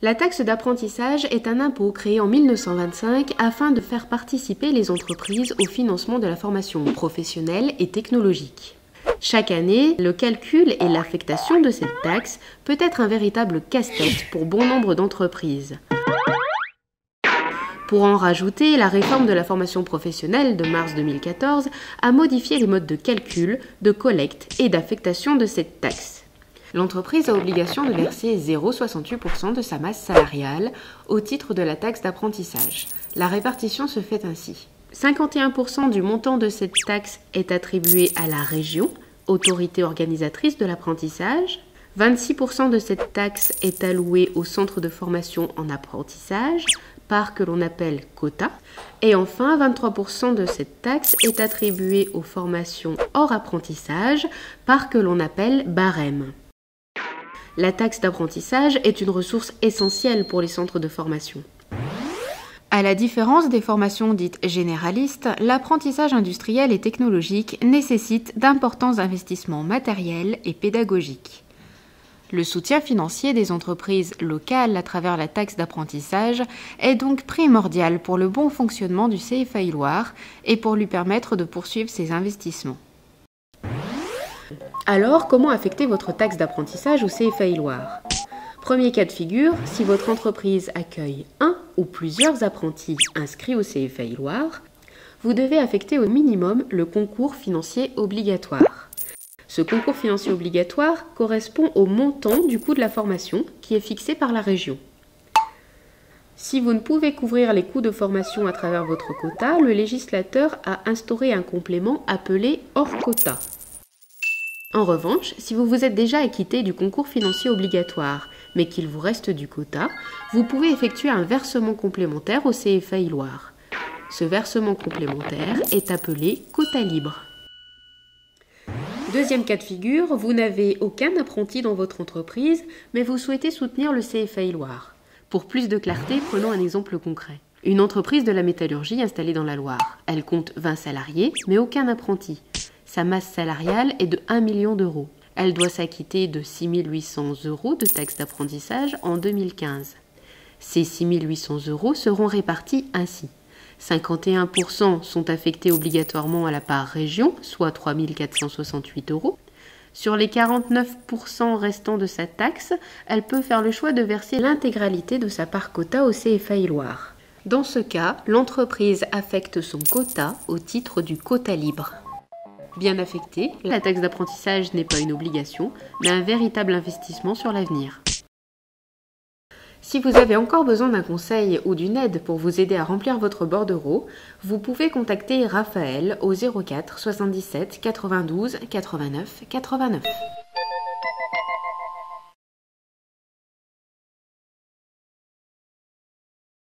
La taxe d'apprentissage est un impôt créé en 1925 afin de faire participer les entreprises au financement de la formation professionnelle et technologique. Chaque année, le calcul et l'affectation de cette taxe peut être un véritable casse-tête pour bon nombre d'entreprises. Pour en rajouter, la réforme de la formation professionnelle de mars 2014 a modifié les modes de calcul, de collecte et d'affectation de cette taxe. L'entreprise a obligation de verser 0,68% de sa masse salariale au titre de la taxe d'apprentissage. La répartition se fait ainsi. 51% du montant de cette taxe est attribué à la région, autorité organisatrice de l'apprentissage. 26% de cette taxe est allouée au centre de formation en apprentissage, part que l'on appelle quota. Et enfin, 23% de cette taxe est attribuée aux formations hors apprentissage, part que l'on appelle barème. La taxe d'apprentissage est une ressource essentielle pour les centres de formation. À la différence des formations dites généralistes, l'apprentissage industriel et technologique nécessite d'importants investissements matériels et pédagogiques. Le soutien financier des entreprises locales à travers la taxe d'apprentissage est donc primordial pour le bon fonctionnement du CFAI Loire et pour lui permettre de poursuivre ses investissements. Alors, comment affecter votre taxe d'apprentissage au CFAI Loire ? Premier cas de figure, si votre entreprise accueille un ou plusieurs apprentis inscrits au CFAI Loire, vous devez affecter au minimum le concours financier obligatoire. Ce concours financier obligatoire correspond au montant du coût de la formation qui est fixé par la région. Si vous ne pouvez couvrir les coûts de formation à travers votre quota, le législateur a instauré un complément appelé hors quota. En revanche, si vous vous êtes déjà acquitté du concours financier obligatoire, mais qu'il vous reste du quota, vous pouvez effectuer un versement complémentaire au CFAI Loire. Ce versement complémentaire est appelé quota libre. Deuxième cas de figure, vous n'avez aucun apprenti dans votre entreprise, mais vous souhaitez soutenir le CFAI Loire. Pour plus de clarté, prenons un exemple concret. Une entreprise de la métallurgie installée dans la Loire. Elle compte 20 salariés, mais aucun apprenti. Sa masse salariale est de 1 million d'euros. Elle doit s'acquitter de 6 800 € de taxe d'apprentissage en 2015. Ces 6 800 € seront répartis ainsi. 51% sont affectés obligatoirement à la part région, soit 3 468 €. Sur les 49% restants de sa taxe, elle peut faire le choix de verser l'intégralité de sa part quota au CFAI Loire. Dans ce cas, l'entreprise affecte son quota au titre du quota libre. Bien affectée, la taxe d'apprentissage n'est pas une obligation, mais un véritable investissement sur l'avenir. Si vous avez encore besoin d'un conseil ou d'une aide pour vous aider à remplir votre bordereau, vous pouvez contacter Raphaël au 04 77 92 89 89.